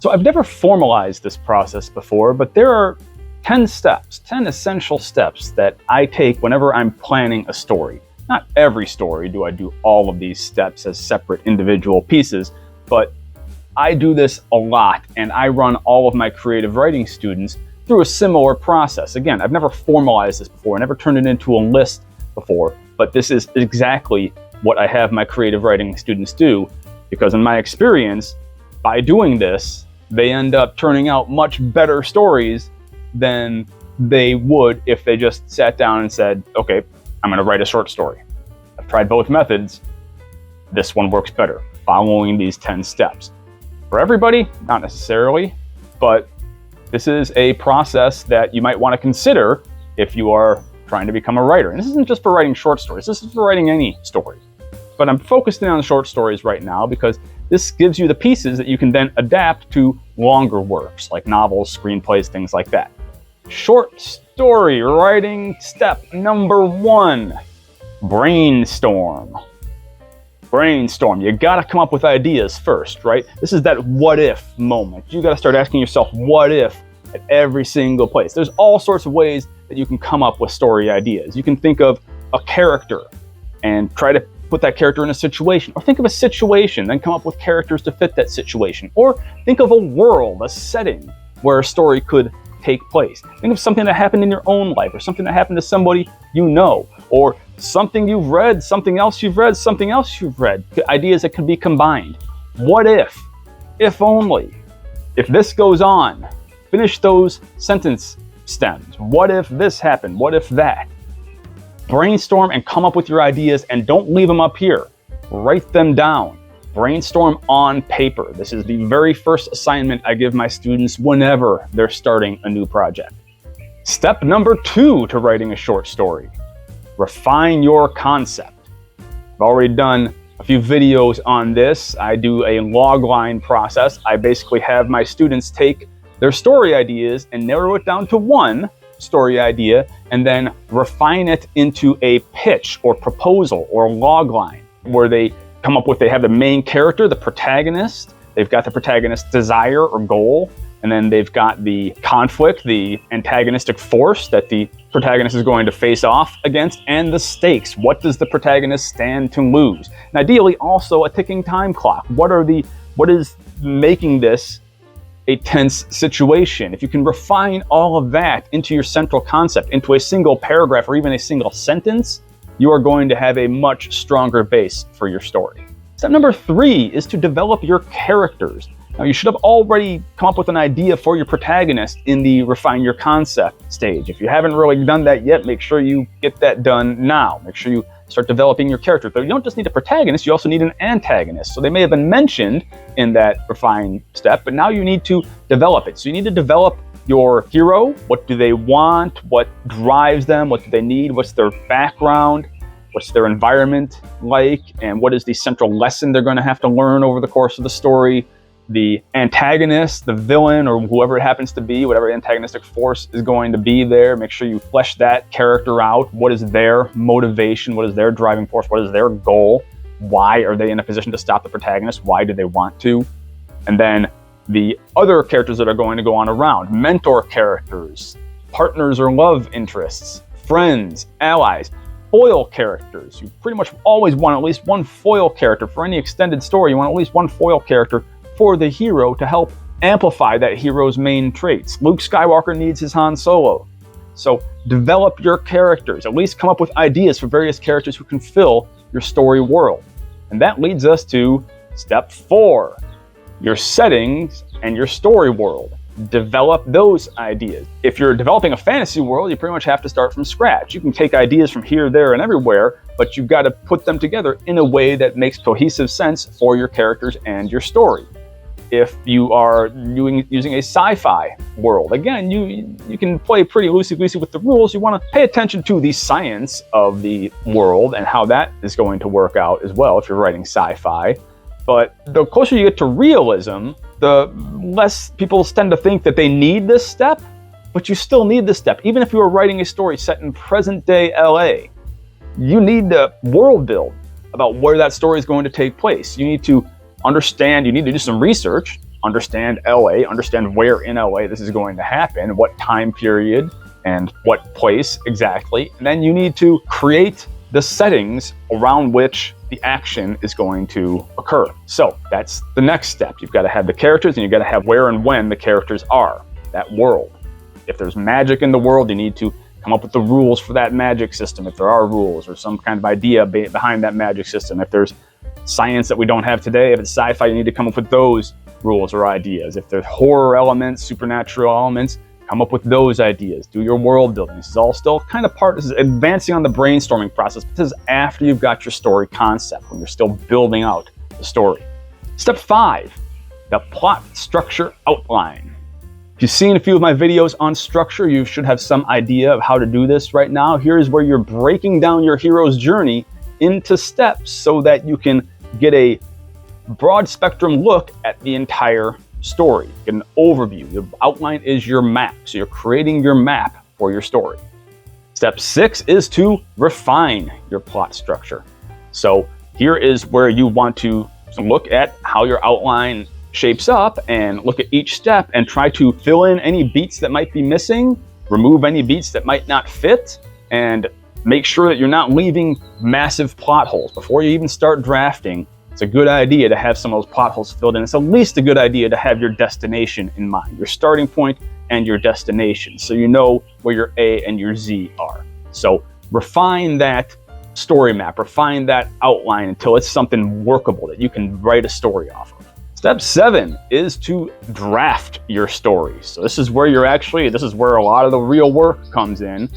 So I've never formalized this process before, but there are 10 steps, 10 essential steps that I take whenever I'm planning a story. Not every story do I do all of these steps as separate individual pieces, but I do this a lot, and I run all of my creative writing students through a similar process. Again, I've never formalized this before, I never turned it into a list before, but this is exactly what I have my creative writing students do, because in my experience, by doing this, they end up turning out much better stories than they would if they just sat down and said, okay, I'm going to write a short story. I've tried both methods. This one works better, following these 10 steps. For everybody, not necessarily, but this is a process that you might want to consider if you are trying to become a writer. And this isn't just for writing short stories, this is for writing any story. But I'm focusing on short stories right now because this gives you the pieces that you can then adapt to longer works like novels, screenplays, things like that. Short story writing step number 1, brainstorm. Brainstorm. You gotta come up with ideas first, right? This is that what if moment. You gotta start asking yourself what if at every single place. There's all sorts of ways that you can come up with story ideas. You can think of a character and try to put that character in a situation, or think of a situation, then come up with characters to fit that situation, or think of a world, a setting where a story could take place. Think of something that happened in your own life, or something that happened to somebody you know, or something you've read, something else you've read, something else you've read, ideas that could be combined. What if only, if this goes on, finish those sentence stems. What if this happened? What if that? Brainstorm and come up with your ideas, and don't leave them up here. Write them down. Brainstorm on paper. This is the very first assignment I give my students whenever they're starting a new project. Step number 2 to writing a short story. Refine your concept. I've already done a few videos on this. I do a logline process. I basically have my students take their story ideas and narrow it down to one story idea, and then refine it into a pitch or proposal or logline, where they come up with, they have the main character, the protagonist, they've got the protagonist's desire or goal, and then they've got the conflict, the antagonistic force that the protagonist is going to face off against, and the stakes. What does the protagonist stand to lose? And ideally also a ticking time clock. What is making this a tense situation? If you can refine all of that into your central concept, into a single paragraph or even a single sentence, you are going to have a much stronger base for your story. Step number 3 is to develop your characters. Now, you should have already come up with an idea for your protagonist in the refine your concept stage. If you haven't really done that yet, make sure you get that done now. Make sure you start developing your character. But you don't just need a protagonist, you also need an antagonist. So they may have been mentioned in that refine step, but now you need to develop it. So you need to develop your hero. What do they want? What drives them? What do they need? What's their background? What's their environment like? And what is the central lesson they're going to have to learn over the course of the story? The antagonist, the villain, or whoever it happens to be, whatever antagonistic force is going to be there, make sure you flesh that character out. What is their motivation? What is their driving force? What is their goal? Why are they in a position to stop the protagonist? Why do they want to? And then the other characters that are going to go on around, mentor characters, partners or love interests, friends, allies, foil characters. You pretty much always want at least one foil character. For any extended story, you want at least one foil character for the hero to help amplify that hero's main traits. Luke Skywalker needs his Han Solo. So develop your characters, at least come up with ideas for various characters who can fill your story world. And that leads us to step 4, your settings and your story world. Develop those ideas. If you're developing a fantasy world, you pretty much have to start from scratch. You can take ideas from here, there, and everywhere, but you've got to put them together in a way that makes cohesive sense for your characters and your story. If you are using a sci-fi world, again, you can play pretty loosey-goosey with the rules. You want to pay attention to the science of the world and how that is going to work out as well if you're writing sci-fi. But the closer you get to realism, the less people tend to think that they need this step, but you still need this step. Even if you were writing a story set in present-day LA, you need to world build about where that story is going to take place. You need to understand, you need to do some research understand LA, understand where in LA this is going to happen, what time period and what place exactly. And then you need to create the settings around which the action is going to occur. So that's the next step. You've got to have the characters and you've got to have where and when the characters are, that world. If there's magic in the world, you need to come up with the rules for that magic system, if there are rules, or some kind of idea behind that magic system. If there's science that we don't have today, if it's sci-fi, you need to come up with those rules or ideas. If there's horror elements, supernatural elements, come up with those ideas. Do your world building. This is all still kind of this is advancing on the brainstorming process. This is after you've got your story concept, when you're still building out the story. Step 5, the plot structure outline. If you've seen a few of my videos on structure, you should have some idea of how to do this right now. Here's where you're breaking down your hero's journey into steps so that you can get a broad spectrum look at the entire story, get an overview. The outline is your map, so you're creating your map for your story. Step 6 is to refine your plot structure. So here is where you want to look at how your outline shapes up and look at each step and try to fill in any beats that might be missing, remove any beats that might not fit, and make sure that you're not leaving massive plot holes. Before you even start drafting, it's a good idea to have some of those plot holes filled in. It's at least a good idea to have your destination in mind, your starting point and your destination, so you know where your A and your Z are. So refine that story map, refine that outline until it's something workable that you can write a story off of. Step 7 is to draft your story. So this is where this is where a lot of the real work comes in.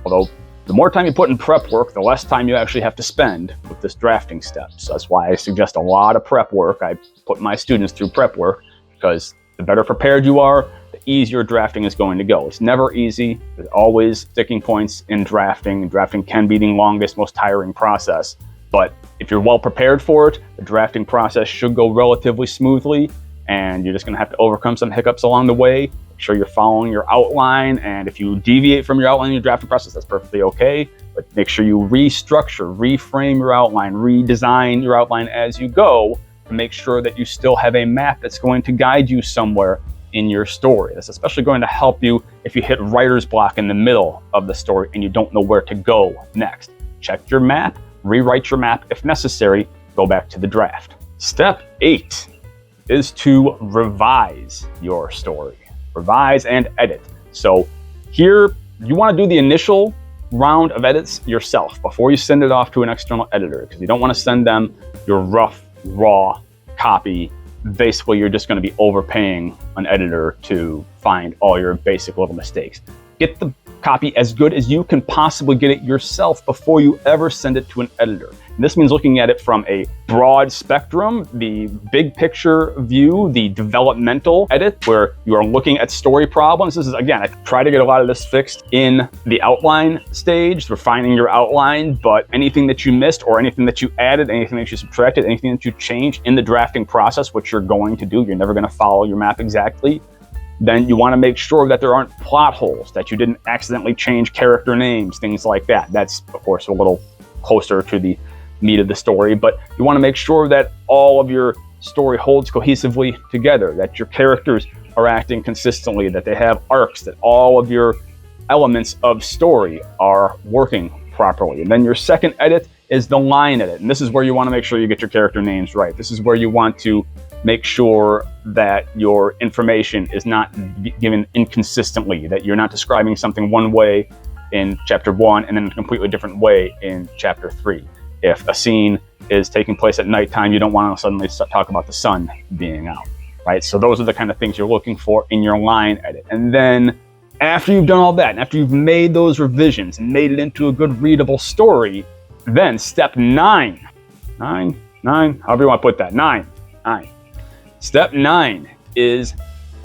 Although the more time you put in prep work, the less time you actually have to spend with this drafting step. So that's why I suggest a lot of prep work. I put my students through prep work because the better prepared you are, the easier drafting is going to go. It's never easy. There's always sticking points in drafting. Drafting can be the longest, most tiring process. But if you're well prepared for it, the drafting process should go relatively smoothly, and you're just going to have to overcome some hiccups along the way. Make sure you're following your outline, and if you deviate from your outline in your drafting process, that's perfectly okay. But make sure you restructure, reframe your outline, redesign your outline as you go to make sure that you still have a map that's going to guide you somewhere in your story. That's especially going to help you if you hit writer's block in the middle of the story and you don't know where to go next. Check your map. Rewrite your map if necessary, go back to the draft. Step 8 is to revise your story. Revise and edit. So here, you want to do the initial round of edits yourself before you send it off to an external editor, because you don't want to send them your rough, raw copy. Basically, you're just going to be overpaying an editor to find all your basic little mistakes. Get the copy as good as you can possibly get it yourself before you ever send it to an editor. And this means looking at it from a broad spectrum, the big picture view, the developmental edit, where you are looking at story problems. This is, again, I try to get a lot of this fixed in the outline stage, refining your outline, but anything that you missed or anything that you added, anything that you subtracted, anything that you changed in the drafting process, which you're going to do, you're never going to follow your map exactly, then you want to make sure that there aren't plot holes, that you didn't accidentally change character names, things like that. That's, of course, a little closer to the meat of the story, but you want to make sure that all of your story holds cohesively together, that your characters are acting consistently, that they have arcs, that all of your elements of story are working properly. And then your second edit is the line edit. And this is where you want to make sure you get your character names right. This is where you want to make sure that your information is not given inconsistently, that you're not describing something one way in chapter 1 and then a completely different way in chapter 3. If a scene is taking place at nighttime, you don't want to suddenly talk about the sun being out, right? So those are the kind of things you're looking for in your line edit. And then after you've done all that, and after you've made those revisions and made it into a good readable story, then step 9, however you want to put that, 9. Step 9 is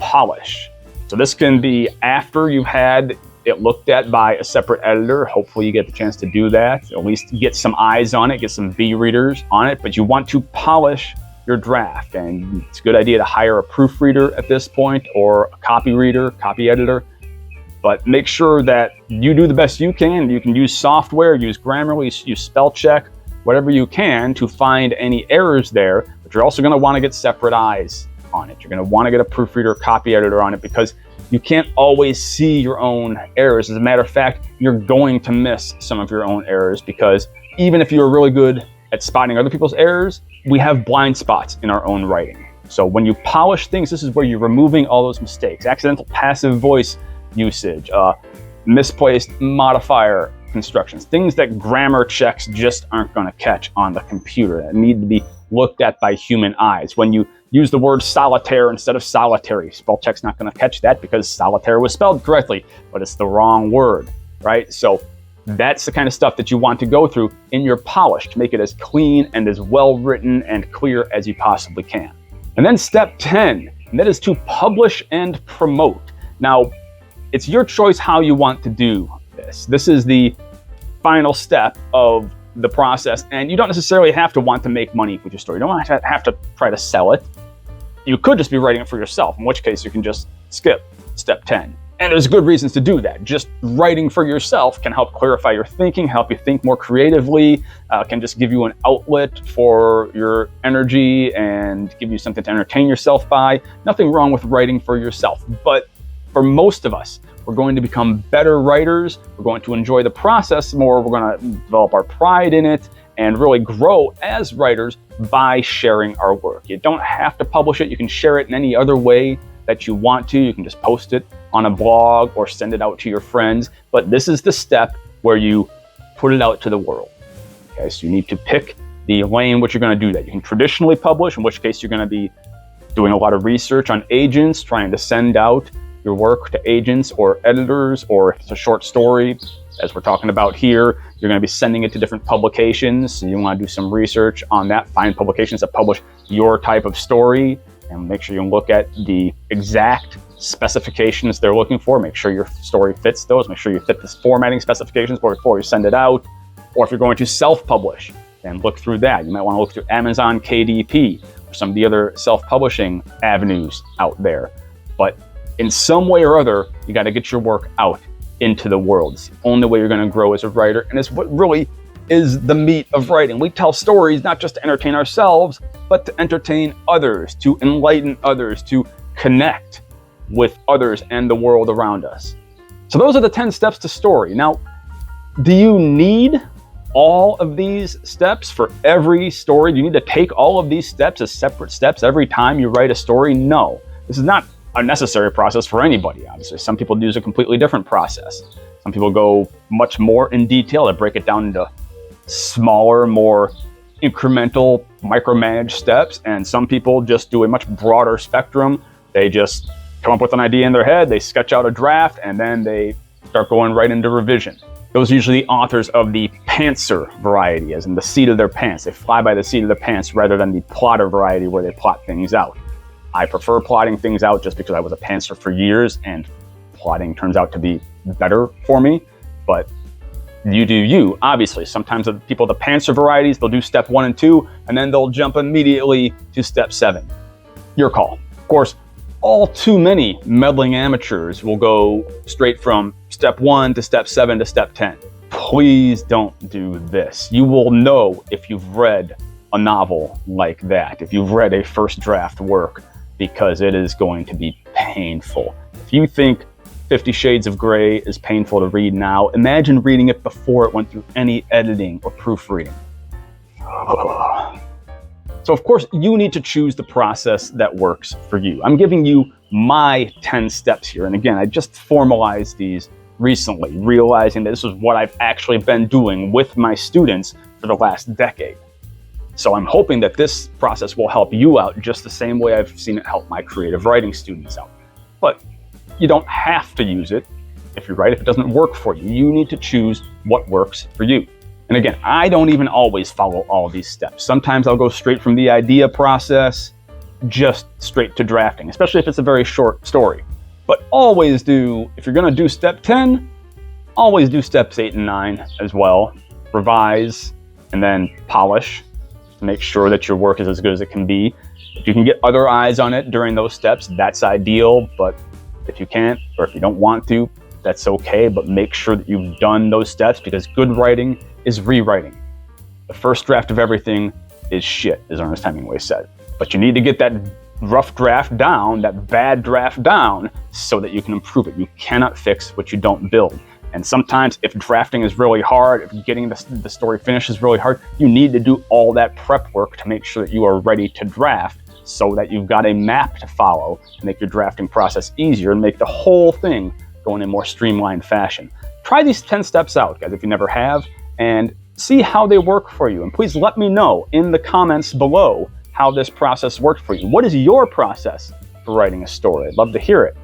polish. So this can be after you've had it looked at by a separate editor. Hopefully you get the chance to do that, at least get some eyes on it, get some B readers on it, but you want to polish your draft. And it's a good idea to hire a proofreader at this point, or a copy reader, copy editor. But make sure that you do the best you can. You can use software, use Grammarly, use spell check, whatever you can to find any errors there. But you're also going to want to get separate eyes on it. You're going to want to get a proofreader, copy editor on it, because you can't always see your own errors. As a matter of fact, you're going to miss some of your own errors, because even if you're really good at spotting other people's errors, we have blind spots in our own writing. So when you polish things, this is where you're removing all those mistakes, accidental passive voice usage, misplaced modifier constructions, things that grammar checks just aren't going to catch on the computer, that need to be looked at by human eyes. When you use the word solitaire instead of solitary, spell check's not going to catch that because solitaire was spelled correctly, but it's the wrong word, right? So that's the kind of stuff that you want to go through in your polish to make it as clean and as well written and clear as you possibly can. And then step 10, and that is to publish and promote. Now, it's your choice how you want to do this. This is the final step of the process, and you don't necessarily have to want to make money with your story. You don't have to try to sell it. You could just be writing it for yourself, in which case you can just skip step 10. And there's good reasons to do that. Just writing for yourself can help clarify your thinking, help you think more creatively, can just give you an outlet for your energy and give you something to entertain yourself by. Nothing wrong with writing for yourself. But for most of us, we're going to become better writers. We're going to enjoy the process more. We're going to develop our pride in it and really grow as writers by sharing our work. You don't have to publish it. You can share it in any other way that you want to. You can just post it on a blog or send it out to your friends. But this is the step where you put it out to the world. Okay, so you need to pick the lane which you're going to do that. You can traditionally publish, in which case you're going to be doing a lot of research on agents, trying to send out your work to agents or editors, or if it's a short story, as we're talking about here, you're going to be sending it to different publications. So you want to do some research on that, find publications that publish your type of story, and make sure you look at the exact specifications they're looking for. Make sure your story fits those. Make sure you fit the formatting specifications before you send it out. Or if you're going to self-publish, then look through that. You might want to look through Amazon KDP or some of the other self-publishing avenues out there. But in some way or other, you got to get your work out into the world. It's the only way you're going to grow as a writer, and it's what really is the meat of writing. We tell stories not just to entertain ourselves, but to entertain others, to enlighten others, to connect with others and the world around us. So those are the 10 steps to story. Now, do you need all of these steps for every story? Do you need to take all of these steps as separate steps every time you write a story? No. This is not a necessary process for anybody, obviously. Some people use a completely different process. Some people go much more in detail. They break it down into smaller, more incremental, micromanaged steps. And some people just do a much broader spectrum. They just come up with an idea in their head, they sketch out a draft, and then they start going right into revision. Those are usually the authors of the pantser variety, as in the seat of their pants. They fly by the seat of their pants rather than the plotter variety where they plot things out. I prefer plotting things out just because I was a pantser for years and plotting turns out to be better for me. But you do you, obviously. Sometimes the people, the pantser varieties, they'll do step 1 and 2, and then they'll jump immediately to step 7. Your call. Of course, all too many meddling amateurs will go straight from step 1 to step 7 to step 10. Please don't do this. You will know if you've read a novel like that, if you've read a first draft work, because it is going to be painful. If you think 50 Shades of Grey is painful to read now, imagine reading it before it went through any editing or proofreading. So of course, you need to choose the process that works for you. I'm giving you my 10 steps here. And again, I just formalized these recently, realizing that this is what I've actually been doing with my students for the last decade. So I'm hoping that this process will help you out just the same way I've seen it help my creative writing students out. But you don't have to use it if you write, if it doesn't work for you. You need to choose what works for you. And again, I don't even always follow all of these steps. Sometimes I'll go straight from the idea process, just straight to drafting, especially if it's a very short story. But always do, if you're gonna do step 10, always do steps 8 and 9 as well. Revise and then polish to make sure that your work is as good as it can be. If you can get other eyes on it during those steps, that's ideal. But if you can't, or if you don't want to, that's okay. But make sure that you've done those steps, because good writing is rewriting. The first draft of everything is shit, as Ernest Hemingway said. But you need to get that rough draft down, that bad draft down, so that you can improve it. You cannot fix what you don't build. And sometimes if drafting is really hard, if getting the story finished is really hard, you need to do all that prep work to make sure that you are ready to draft, so that you've got a map to follow to make your drafting process easier and make the whole thing go in a more streamlined fashion. Try these 10 steps out, guys, if you never have, and see how they work for you. And please let me know in the comments below how this process worked for you. What is your process for writing a story? I'd love to hear it.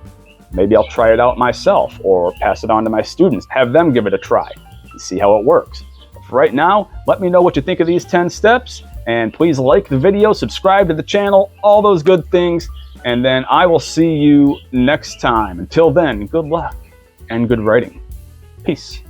Maybe I'll try it out myself or pass it on to my students, have them give it a try and see how it works. But for right now, let me know what you think of these 10 steps, and please like the video, subscribe to the channel, all those good things, and then I will see you next time. Until then, good luck and good writing. Peace.